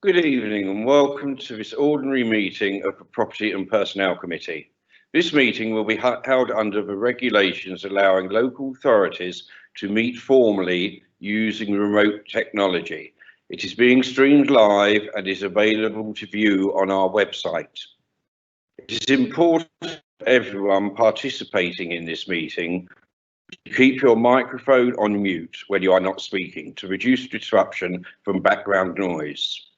Good evening and welcome to this ordinary meeting of the Property and Personnel Committee. This meeting will be held under the regulations allowing local authorities to meet formally using remote technology. It is being streamed live and is available to view on our website. It is important for everyone participating in this meeting to keep your microphone on mute when you are not speaking to reduce disruption from background noise.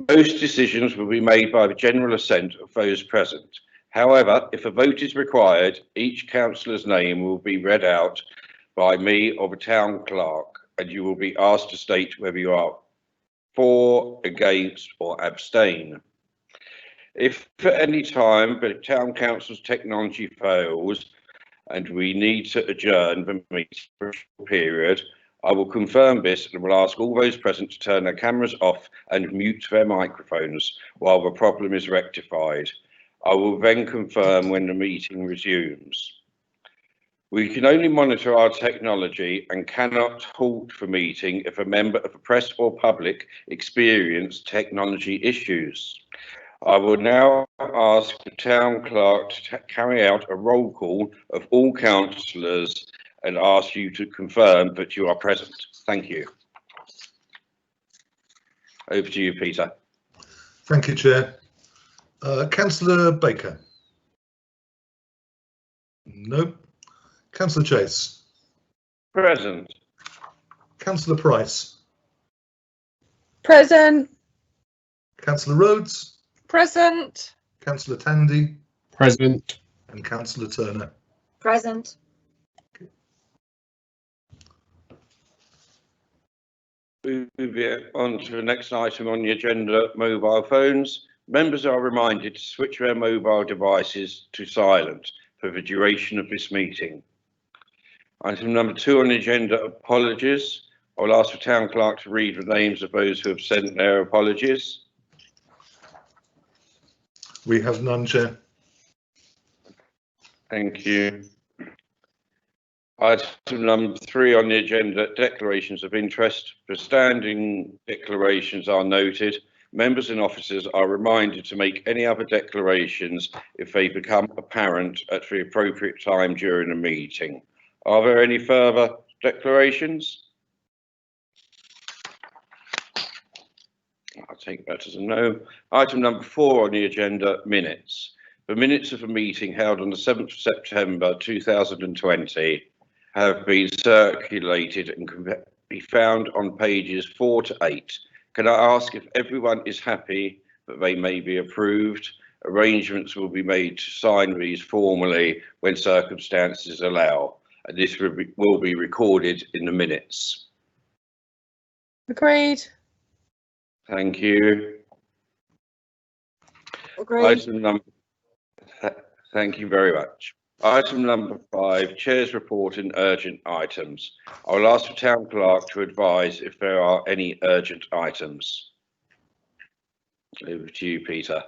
Most decisions will be made by the general assent of those present. However, if a vote is required, each councillor's name will be read out by me or the town clerk, and you will be asked to state whether you are for, against, or abstain. If at any time the town council's technology fails and we need to adjourn the meeting for a short period, I will confirm this and will ask all those present to turn their cameras off and mute their microphones while the problem is rectified. I will then confirm when the meeting resumes. We can only monitor our technology and cannot halt the meeting if a member of the press or public experience technology issues. I will now ask the town clerk to carry out a roll call of all councillors and ask you to confirm that you are present. Thank you. Over to you, Peter. Thank you, Chair. Councillor Baker? No. Councillor Chase? Present. Councillor Price? Present. Councillor Rhodes? Present. Councillor Tandy? Present. And Councillor Turner? Present. Moving on to the next item on the agenda, mobile phones. Members are reminded to switch their mobile devices to silent for the duration of this meeting. Item number 2 on the agenda, apologies. I will ask the town clerk to read the names of those who have sent their apologies. We have none, Chair. Thank you. Item number 3 on the agenda, declarations of interest. The standing declarations are noted. Members and officers are reminded to make any other declarations if they become apparent at the appropriate time during the meeting. Are there any further declarations? I'll take that as a no. Item number 4 on the agenda, minutes. The minutes of a meeting held on the 7th of September 2020 have been circulated and can be found on pages 4 to 8. Can I ask if everyone is happy that they may be approved? Arrangements will be made to sign these formally when circumstances allow, and this will be recorded in the minutes. Agreed. Thank you. Agreed. Thank you very much. Item number 5, Chair's report and urgent items. I will ask the town clerk to advise if there are any urgent items. Over to you, Peter.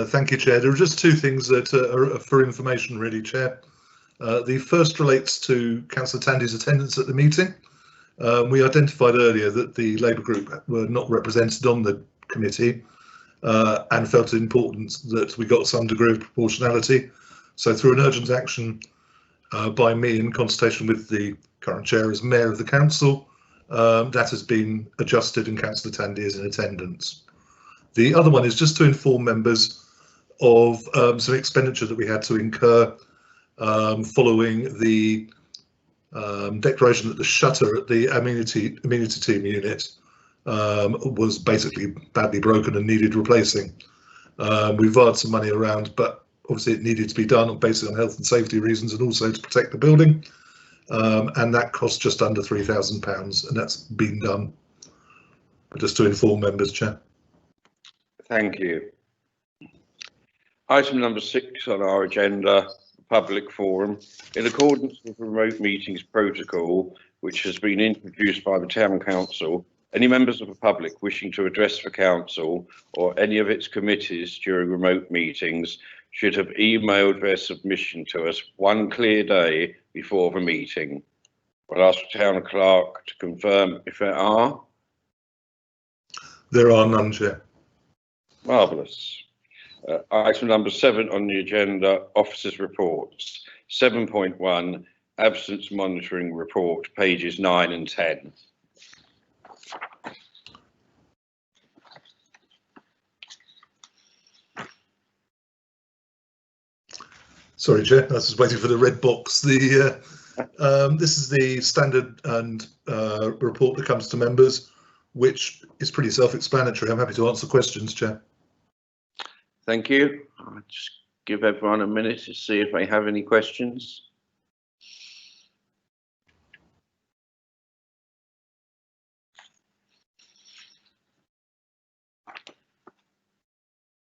Thank you, Chair. There are just 2 things that are for information, really, Chair. The first relates to Councillor Tandy's attendance at the meeting. We identified earlier that the Labour group were not represented on the committee and felt it important that we got some degree of proportionality. So through an urgent action by me in consultation with the current chair as mayor of the council, that has been adjusted and Councillor Tandy is in attendance. The other one is just to inform members of some expenditure that we had to incur following the declaration that the shutter at the amenity team unit was basically badly broken and needed replacing. We've wired some money around, but obviously it needed to be done basically on health and safety reasons and also to protect the building. And that cost just under £3,000, and that's been done. But just to inform members, Chair. Thank you. Item number 6 on our agenda, public forum. In accordance with the remote meetings protocol, which has been introduced by the Town Council, any members of the public wishing to address the council or any of its committees during remote meetings should have emailed their submission to us one clear day before the meeting. I'll ask the town clerk to confirm if there are. There are none, Chair. Marvellous. Item number 7 on the agenda, officers' reports. 7.1, absence monitoring report, pages 9 and 10. Sorry, Chair, I was just waiting for the red box. This is the standard and report that comes to members, which is pretty self-explanatory. I'm happy to answer questions, Chair. Thank you. I'll just give everyone a minute to see if they have any questions.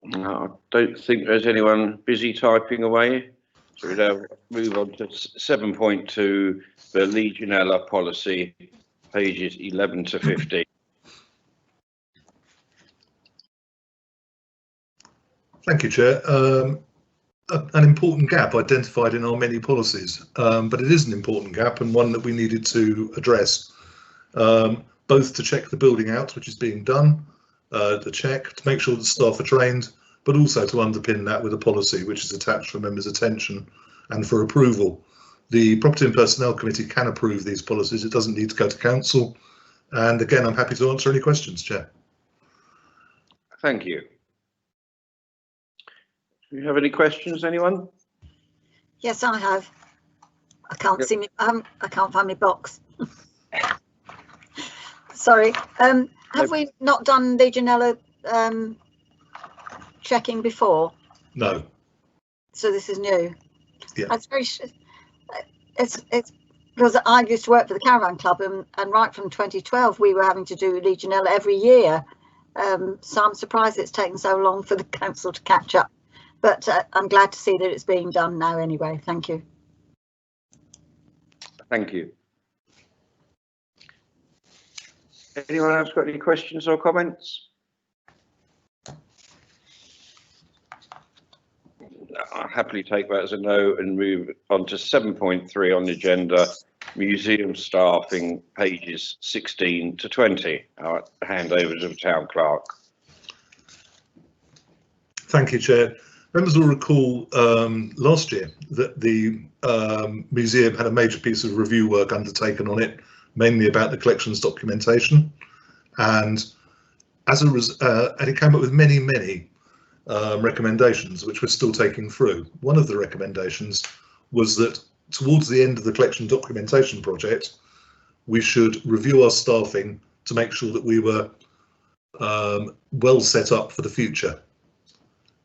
No, I don't think there's anyone busy typing away. So we'll now move on to 7.2, the Legionella policy, pages 11 to 15. Thank you, Chair. An important gap identified in our many policies, but it is an important gap and one that we needed to address, both to check the building out, which is being done, the check to make sure that staff are trained, but also to underpin that with a policy which is attached for members' attention and for approval. The Property and Personnel Committee can approve these policies. It doesn't need to go to council. And again, I'm happy to answer any questions, Chair. Thank you. Do you have any questions, anyone? Yes, I have. I can't see me. I can't find my box. Sorry. Have we not done Legionella checking before? No. So this is new. Yeah. That's very. It's because I used to work for the Caravan Club, and right from 2012 we were having to do Legionella every year. So I'm surprised it's taken so long for the council to catch up. But I'm glad to see that it's being done now anyway. Thank you. Thank you. Anyone else got any questions or comments? I'll happily take that as a no and move on to 7.3 on the agenda, museum staffing, pages 16 to 20. I'll hand over to the town clerk. Thank you, Chair. Members will recall last year that the museum had a major piece of review work undertaken on it, mainly about the collections documentation, and and it came up with many recommendations which we're still taking through. One of the recommendations was that towards the end of the collection documentation project, we should review our staffing to make sure that we were well set up for the future,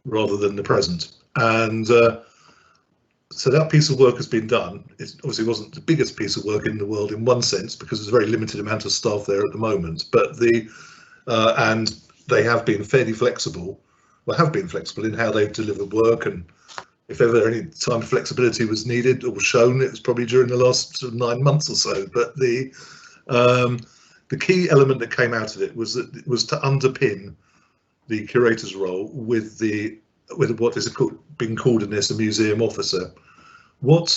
rather than the present. And so that piece of work has been done. It obviously wasn't the biggest piece of work in the world in one sense, because there's a very limited amount of staff there at the moment, but and they have been fairly flexible, in how they've delivered work, and if ever any time flexibility was needed or was shown, it was probably during the last sort of 9 months or so. But the key element that came out of it was that it was to underpin the curator's role with what is being called in this a museum officer. The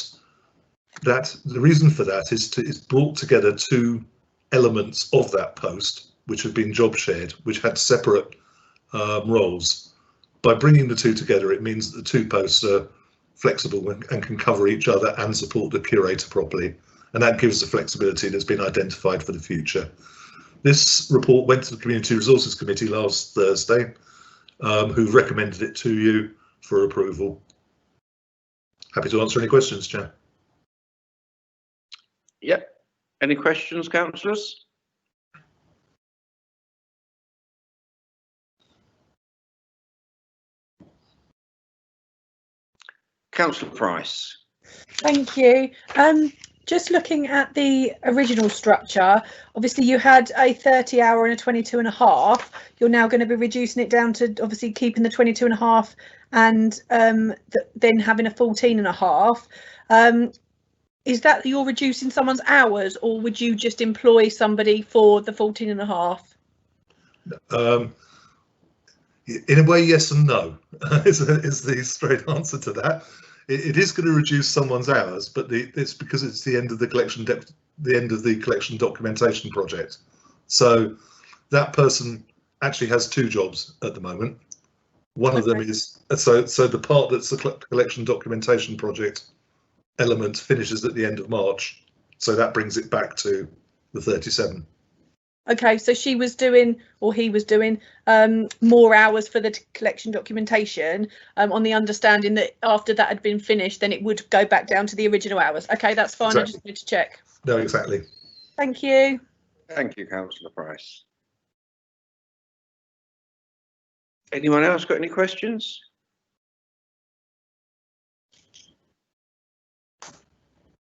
reason for that is brought together two elements of that post which have been job shared, which had separate roles. By bringing the two together, it means that the two posts are flexible and can cover each other and support the curator properly, and that gives the flexibility that's been identified for the future. This report went to the Community Resources Committee last Thursday, who recommended it to you for approval. Happy to answer any questions, Chair. Yep. Any questions, councillors? Councillor Price. Thank you. Just looking at the original structure, obviously you had a 30-hour and a 22.5. You're now going to be reducing it down to obviously keeping the 22.5 and then having a 14.5. Is that you're reducing someone's hours, or would you just employ somebody for the 14.5? In a way, yes and no is the straight answer to that. It is going to reduce someone's hours, but it's because it's the end of the collection documentation project. So that person actually has two jobs at the moment. One of them is so the part that's the collection documentation project element finishes at the end of March, so that brings it back to the 37. Okay, so she was doing, or he was doing, more hours for the collection documentation, on the understanding that after that had been finished, then it would go back down to the original hours. Okay, that's fine. Exactly. I just need to check. No, exactly. Thank you. Thank you, Councillor Price. Anyone else got any questions?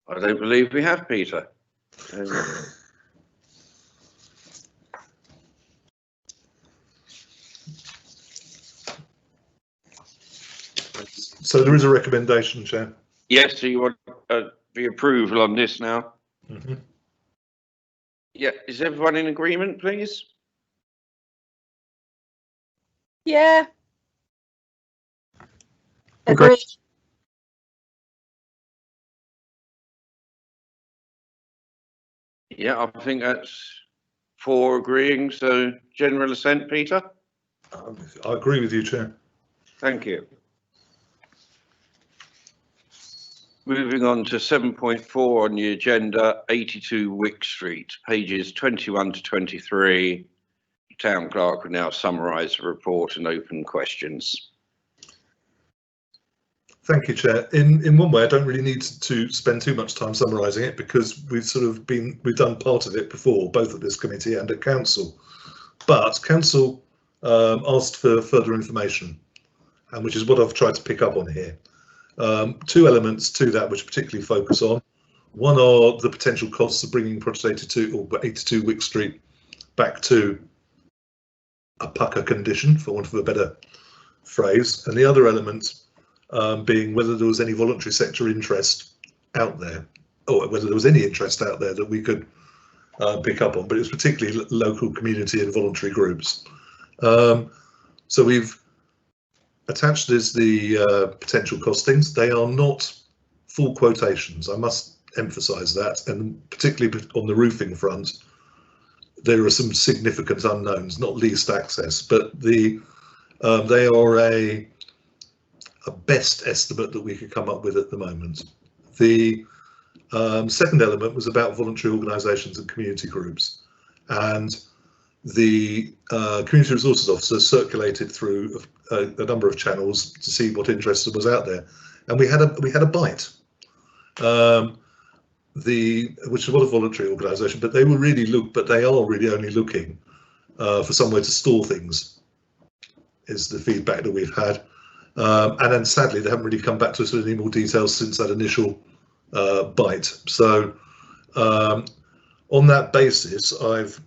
I don't believe we have, Peter. So there is a recommendation, Chair. Yes, so you want the approval on this now? Mm-hmm. Yeah, is everyone in agreement, please? Yeah. Agreed. Yeah, I think that's 4 agreeing, so general assent, Peter? I agree with you, Chair. Thank you. Moving on to 7.4 on the agenda, 82 Wick Street, pages 21 to 23. Town Clerk will now summarise the report and open questions. Thank you, Chair. In one way, I don't really need to spend too much time summarising it because we've done part of it before, both at this committee and at council. But council asked for further information, and which is what I've tried to pick up on here. 2 elements to that which particularly focus on. One are the potential costs of bringing Project 82 Wick Street back to a pucker condition, for want of a better phrase, and the other element being whether there was any voluntary sector interest out there, or whether there was any interest out there that we could pick up on, but it was particularly local community and voluntary groups. So we've attached is the potential costings. They are not full quotations, I must emphasise that, and particularly on the roofing front, there are some significant unknowns, not least access, but they are a best estimate that we could come up with at the moment. The second element was about voluntary organisations and community groups, and the community resources officer circulated through a number of channels to see what interest was out there, and we had a bite. Which is what a voluntary organisation, but they are really only looking for somewhere to store things, is the feedback that we've had. And then sadly, they haven't really come back to us with any more details since that initial bite. So on that basis, I've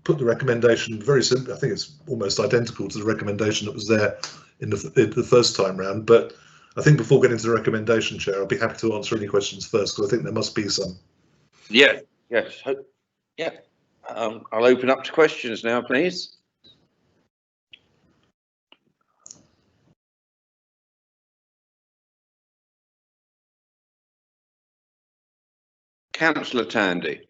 put the recommendation very simply. I think it's almost identical to the recommendation that was there in the first time round. But I think before getting to the recommendation, Chair, I'll be happy to answer any questions first, because I think there must be some. Yeah, yes, yeah. I'll open up to questions now, please. Councillor Tandy.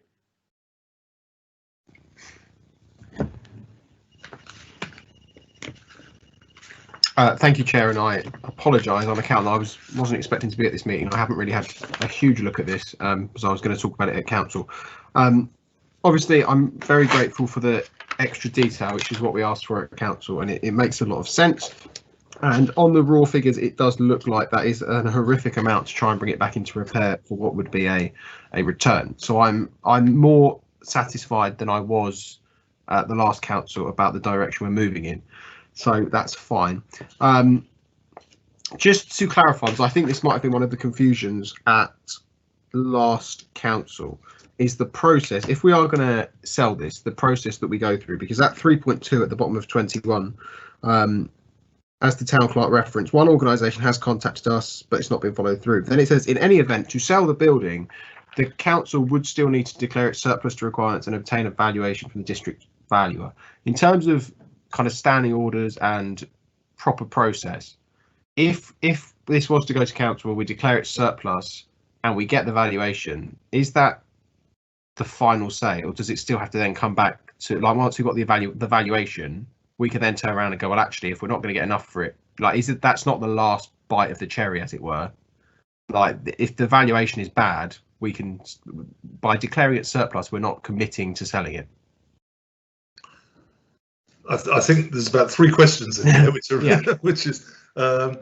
Thank you, Chair, and I apologise on account that I wasn't expecting to be at this meeting. I haven't really had a huge look at this because I was going to talk about it at council. Obviously, I'm very grateful for the extra detail, which is what we asked for at council, and it makes a lot of sense. And on the raw figures, it does look like that is a horrific amount to try and bring it back into repair for what would be a return. So I'm more satisfied than I was at the last council about the direction we're moving in. So that's fine. Just to clarify, because I think this might have been one of the confusions at last council, is the process. If we are going to sell this, the process that we go through, because at 3.2 at the bottom of 21, as the town clerk referenced, one organisation has contacted us, but it's not been followed through. Then it says, in any event, to sell the building, the council would still need to declare it surplus to requirements and obtain a valuation from the district valuer. In terms of kind of standing orders and proper process, if this was to go to council, we declare it surplus and we get the valuation, is that the final say, or does it still have to then come back So like once we've got the valuation, we can then turn around and go, well, actually, if we're not going to get enough for it, like, that's not the last bite of the cherry, as it were. Like, if the valuation is bad, we can, by declaring it surplus, we're not committing to selling it. I think there's about 3 questions in there, which are which is so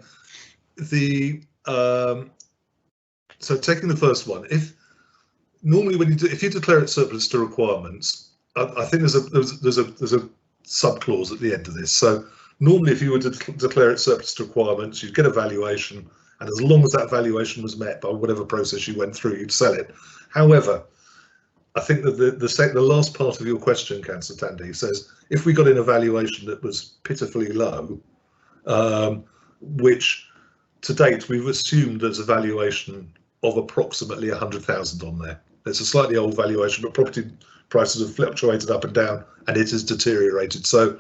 taking the first one, if normally when if you declare it surplus to requirements, I think there's a sub clause at the end of this. So normally, if you were to declare it surplus to requirements, you'd get a valuation, and as long as that valuation was met by whatever process you went through, you'd sell it. However, I think that the last part of your question, Councillor Tandy, says if we got in a valuation that was pitifully low, which to date we've assumed there's a valuation of approximately 100,000 on there. It's a slightly old valuation, but property prices have fluctuated up and down, and it has deteriorated. So,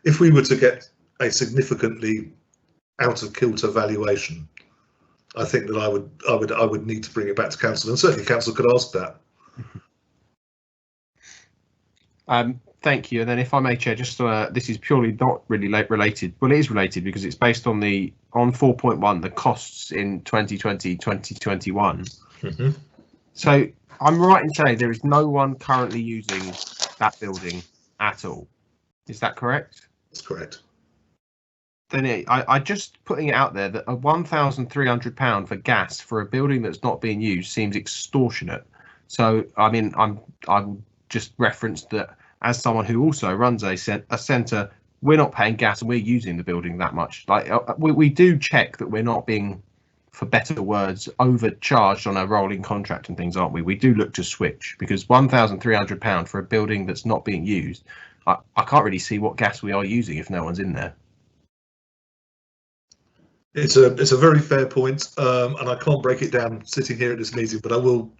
if we were to get a significantly out of kilter valuation, I think that I would need to bring it back to council, and certainly council could ask that. Thank you. And then, if I may, Chair, just this is purely not really related. Well, it is related because it's based on 4.1, the costs in 2020, 2021. Mm-hmm. So I'm right in saying there is no one currently using that building at all. Is that correct? That's correct. Then I just putting it out there that a £1,300 for gas for a building that's not being used seems extortionate. So I mean, I will just reference that as someone who also runs a centre, we're not paying gas and we're using the building that much. Like we do check that we're not being, for better words, overcharged on a rolling contract and things, aren't we? We do look to switch, because £1,300 for a building that's not being used, I can't really see what gas we are using if no one's in there. It's a very fair point, and I can't break it down sitting here at this meeting, but I will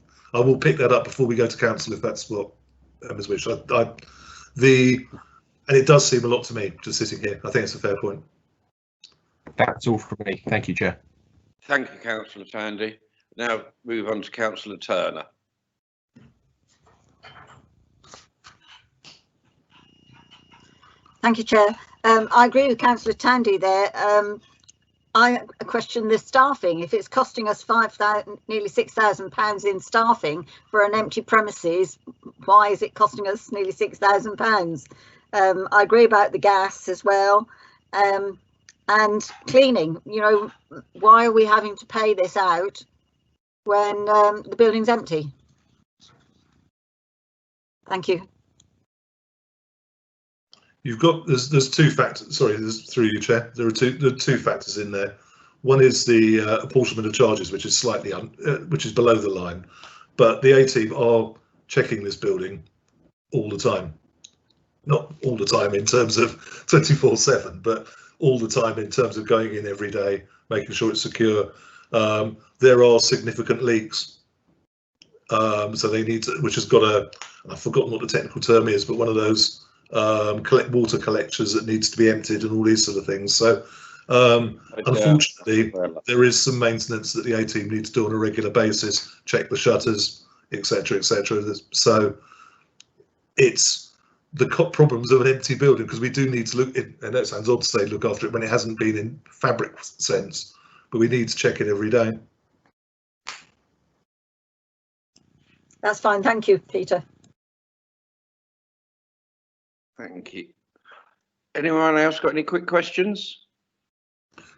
pick that up before we go to council if that's what Emma's wish. And it does seem a lot to me just sitting here. I think it's a fair point. That's all from me. Thank you, Chair. Thank you, Councillor Tandy. Now move on to Councillor Turner. Thank you, Chair. I agree with Councillor Tandy there. I question the staffing. If it's costing us nearly £6,000 in staffing for an empty premises, why is it costing us nearly £6,000? I agree about the gas as well, and cleaning. You know, why are we having to pay this out when the building's empty? Thank you. You've got there's 2 factors. Sorry, through you, Chair. There are two factors in there. One is the apportionment of charges, which is slightly which is below the line, but the A team are checking this building all the time. Not all the time in terms of 24/7, but all the time in terms of going in every day, making sure it's secure. There are significant leaks, so they need to, which has got I've forgotten what the technical term is, but one of those water collectors that needs to be emptied and all these sort of things. So unfortunately, there is some maintenance that the A team need to do on a regular basis, check the shutters, etc., etc. So it's the problems of an empty building, because we do need to look, and that sounds odd to say look after it when it hasn't been in fabric sense, but we need to check it every day. That's fine. Thank you, Peter. Thank you. Anyone else got any quick questions?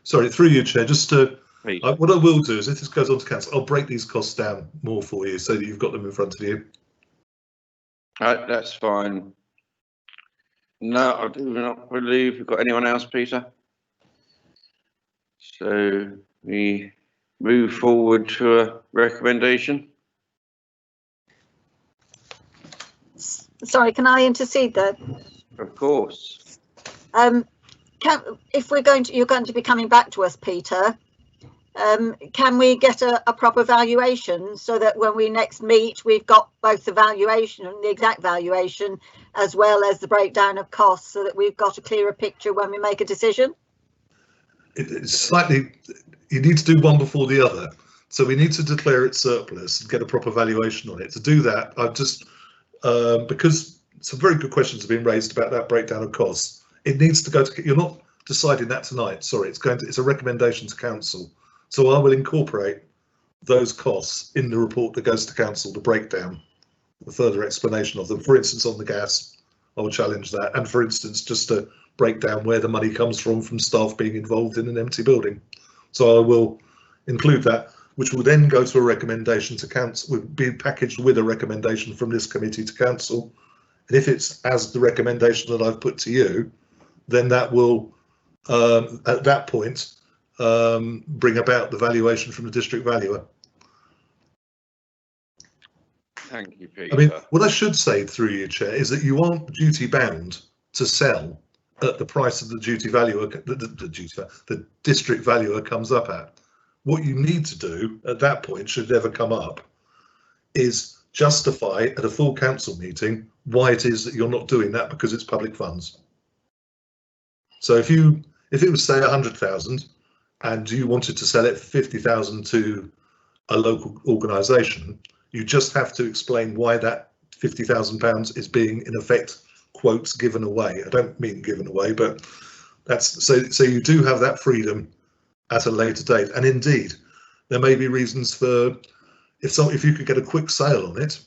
Sorry, through you, Chair, just to, Please. what I will do is, if this goes on to council, I'll break these costs down more for you so that you've got them in front of you. That's fine. No, I do not believe we've got anyone else, Peter. So we move forward to a recommendation. Sorry, can I intercede there? Of course. If you're going to be coming back to us, Peter, can we get a proper valuation so that when we next meet, we've got both the valuation and the exact valuation, as well as the breakdown of costs, so that we've got a clearer picture when we make a decision? It's slightly, you need to do one before the other. So we need to declare it surplus and get a proper valuation on it. To do that, I've just, because some very good questions have been raised about that breakdown of costs. It needs to go to, you're not deciding that tonight, sorry, it's a recommendation to council. So I will incorporate those costs in the report that goes to council, the breakdown, the further explanation of them. For instance, on the gas, I will challenge that. And for instance, just to break down where the money comes from staff being involved in an empty building. So I will include that, which will then go to a recommendation to council, will be packaged with a recommendation from this committee to council. And if it's as the recommendation that I've put to you, then that will, at that point, bring about the valuation from the district valuer. Thank you, Peter. I mean, what I should say through you, Chair, is that you aren't duty bound to sell at the price of the duty valuer, the district valuer comes up at. What you need to do at that point, should it ever come up, is justify at a full council meeting why it is that you're not doing that because it's public funds. So if it was say 100,000 and you wanted to sell it for 50,000 to a local organisation, you just have to explain why that £50,000 is being, in effect, quotes, given away. I don't mean given away, but that's so you do have that freedom at a later date. And indeed, there may be reasons for, if you could get a quick sale on it,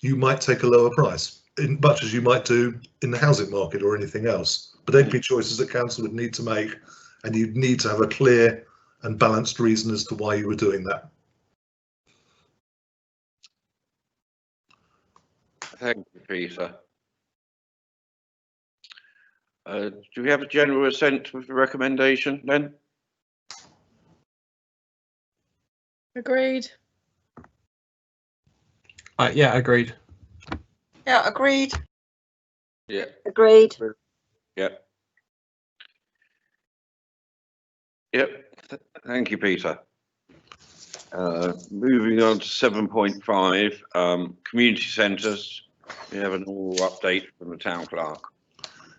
you might take a lower price, in much as you might do in the housing market or anything else. But there'd be choices that council would need to make, and you'd need to have a clear and balanced reason as to why you were doing that. Thank you, Peter. Do we have a general assent with the recommendation then? Agreed. Yeah, agreed. Yeah, agreed. Yeah. Agreed. Yep. Yep. Thank you, Peter. Moving on to 7.5, community centres. We have an all update from the town clerk.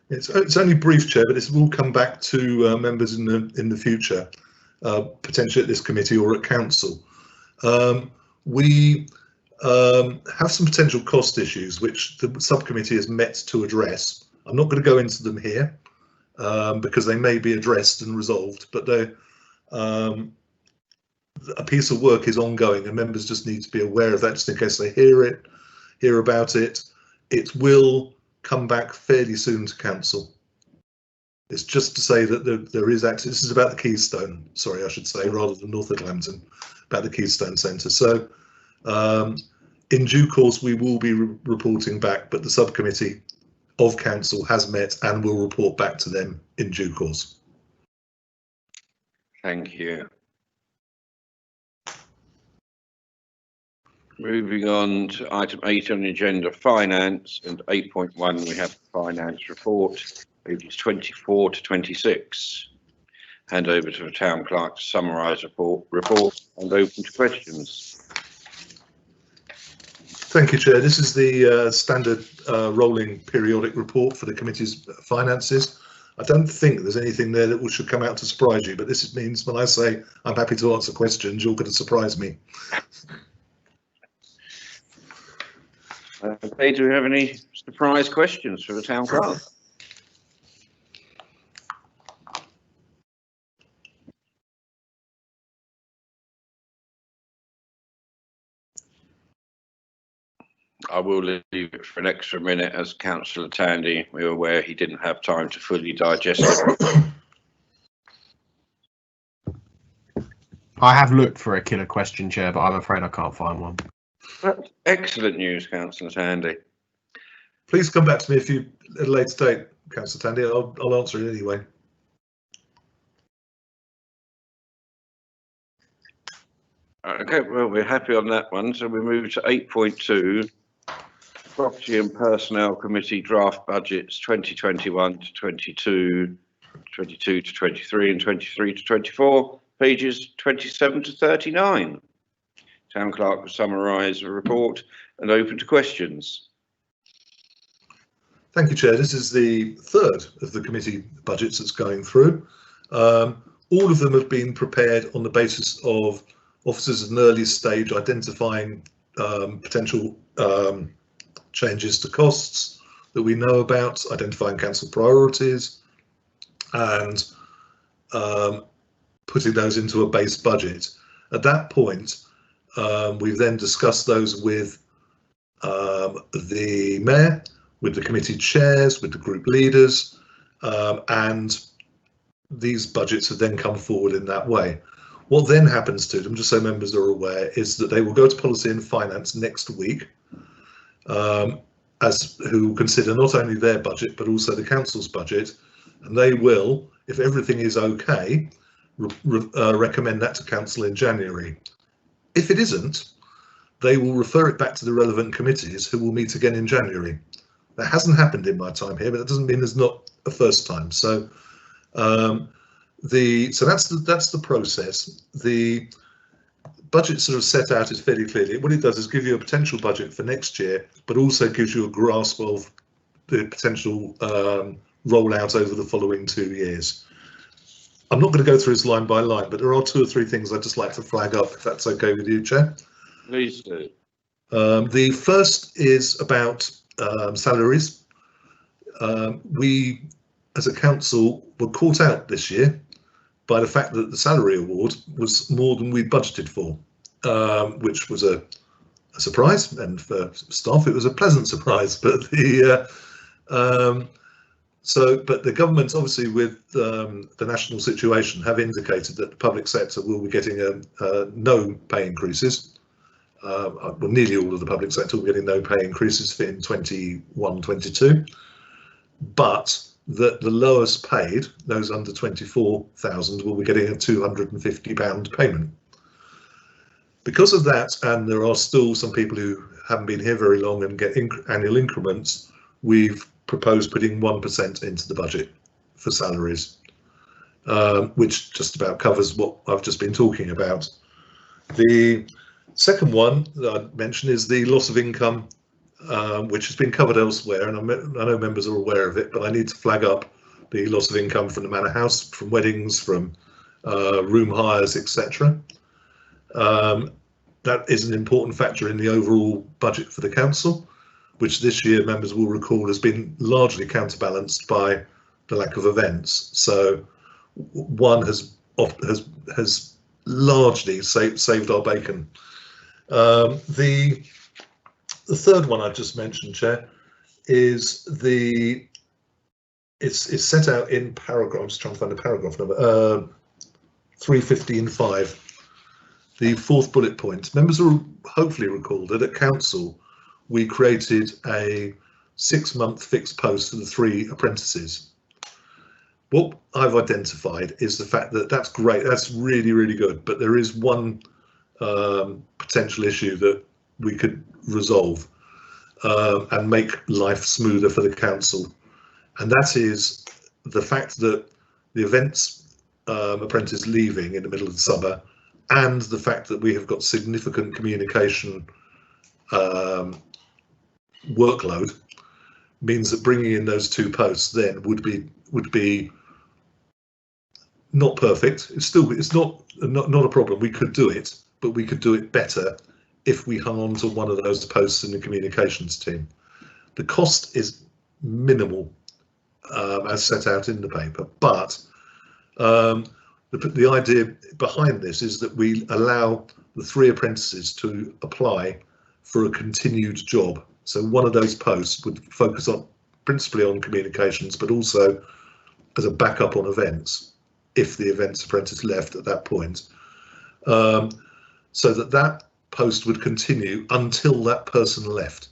It's only brief, Chair, but this will come back to members in the future, potentially at this committee or at council. We have some potential cost issues which the subcommittee has met to address. I'm not going to go into them here because they may be addressed and resolved, but a piece of work is ongoing and members just need to be aware of that, just in case they hear about it. It will come back fairly soon to council. It's just to say that there is access. This is about the Keystone, sorry, I should say, rather than North Atlanton, about the Keystone Centre. So in due course, we will be reporting back, but the subcommittee of council has met and will report back to them in due course. Thank you. Moving on to item 8 on the agenda, finance, and 8.1 we have the finance report, pages 24 to 26. Hand over to the town clerk to summarise report and open to questions. Thank you, Chair. This is the standard rolling periodic report for the committee's finances. I don't think there's anything there that should come out to surprise you, but this means when I say I'm happy to answer questions, you're going to surprise me. Okay, do we have any surprise questions for the town clerk? I will leave it for an extra minute, as Councillor Tandy, we were aware he didn't have time to fully digest it. I have looked for a killer question, Chair, but I'm afraid I can't find one. That's excellent news, Councillor Tandy. Please come back to me at a later date, Councillor Tandy. I'll answer it anyway. Okay, well, we're happy on that one. So we move to 8.2, Property and Personnel Committee draft budgets 2021 to 22, 22 to 23 and 23 to 24, pages 27 to 39. Town clerk will summarise the report and open to questions. Thank you, Chair. This is the third of the committee budgets that's going through. All of them have been prepared on the basis of officers at an early stage identifying potential changes to costs that we know about, identifying council priorities, and putting those into a base budget. At that point, we've then discussed those with the mayor, with the committee chairs, with the group leaders, and these budgets have then come forward in that way. What then happens to them, just so members are aware, is that they will go to Policy and Finance next week, as who consider not only their budget but also the council's budget, and they will, if everything is okay, recommend that to council in January. If it isn't, they will refer it back to the relevant committees, who will meet again in January. That hasn't happened in my time here, but that doesn't mean there's not a first time. So that's the process. The budget sort of set out is fairly clearly. What it does is give you a potential budget for next year, but also gives you a grasp of the potential rollout over the following 2 years. I'm not going to go through this line by line, but there are 2 or 3 things I'd just like to flag up, if that's okay with you, Chair. Please do. The first is about salaries. We, as a council, were caught out this year by the fact that the salary award was more than we budgeted for, which was a surprise, and for staff it was a pleasant surprise. But but the government, obviously with the national situation, have indicated that the public sector will be getting no pay increases. Well, nearly all of the public sector will be getting no pay increases in 21-22, but that the lowest paid, those under 24,000, will be getting a £250 payment. Because of that, and there are still some people who haven't been here very long and get annual increments, we've proposed putting 1% into the budget for salaries, which just about covers what I've just been talking about. The second one that I mentioned is the loss of income, which has been covered elsewhere, and I know members are aware of it, but I need to flag up the loss of income from the Manor House, from weddings, from room hires, etc. That is an important factor in the overall budget for the council, which this year members will recall has been largely counterbalanced by the lack of events. So one has largely saved our bacon. The third one I just mentioned, Chair, is it's set out in paragraphs. Trying to find a paragraph number. 315.5. The fourth bullet point. Members will hopefully recall that at council we created a 6-month fixed post for the 3 apprentices. What I've identified is the fact that that's great. That's really, really good. But there is one potential issue that we could resolve and make life smoother for the council, and that is the fact that the events apprentice leaving in the middle of the summer, and the fact that we have got significant communication workload, means that bringing in those 2 posts then would be not perfect. It's not a problem. We could do it, but we could do it better if we hung on to one of those posts in the communications team. The cost is minimal, as set out in the paper, but the idea behind this is that we allow the 3 apprentices to apply for a continued job. So one of those posts would focus on principally on communications, but also as a backup on events, if the events apprentice left at that point. So that post would continue until that person left,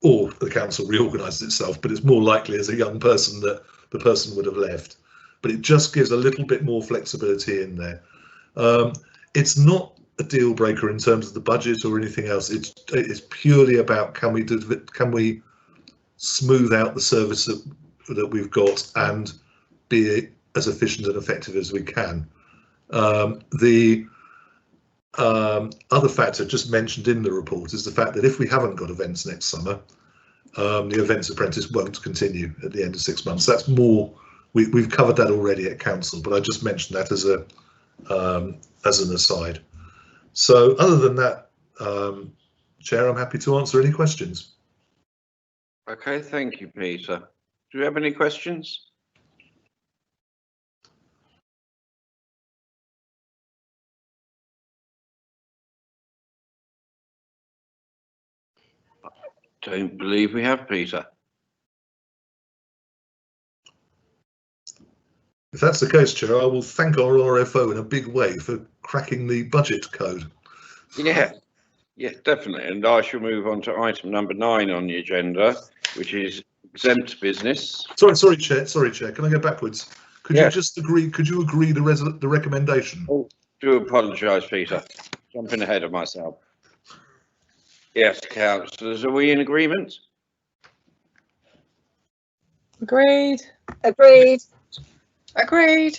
or the council reorganised itself, but it's more likely as a young person that the person would have left. But it just gives a little bit more flexibility in there. It's not a deal breaker in terms of the budget or anything else. It's purely about can we smooth out the service that we've got and be as efficient and effective as we can. The other factor just mentioned in the report is the fact that if we haven't got events next summer, the events apprentice won't continue at the end of 6 months. That's more, we've covered that already at council, but I just mentioned that as an aside. So other than that, Chair, I'm happy to answer any questions. Okay, thank you, Peter. Do we have any questions? Don't believe we have, Peter. If that's the case, Chair, I will thank our RFO in a big way for cracking the budget code. Yeah, definitely. And I shall move on to item number 9 on the agenda, which is exempt business. Sorry, Chair. Can I go backwards? Could Yeah. you just agree? Could you agree the recommendation? Do apologise, Peter. Jumping ahead of myself. Yes, councillors, are we in agreement? Agreed. Agreed. Agreed.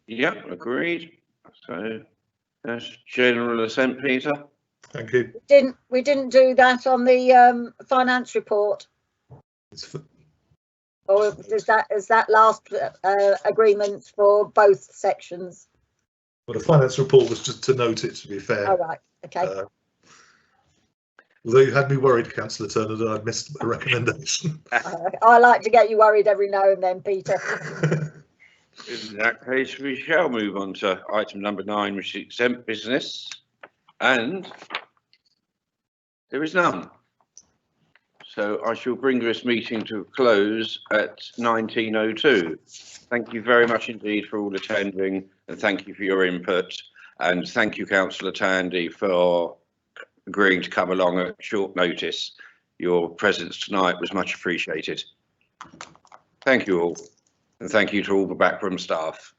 Yep, agreed. So that's general assent, Peter. Thank you. We didn't do that on the finance report, or is that last agreement for both sections? Well, the finance report was just to note it, to be fair. All right. Okay. Although you had me worried, Councillor Turner, that I'd missed a recommendation. I like to get you worried every now and then, Peter. In that case, we shall move on to item number 9, which is exempt business. And there is none. So I shall bring this meeting to a close at 19:02. Thank you very much indeed for all attending, and thank you for your input. And thank you, Councillor Tandy, for agreeing to come along at short notice. Your presence tonight was much appreciated. Thank you all, and thank you to all the backroom staff.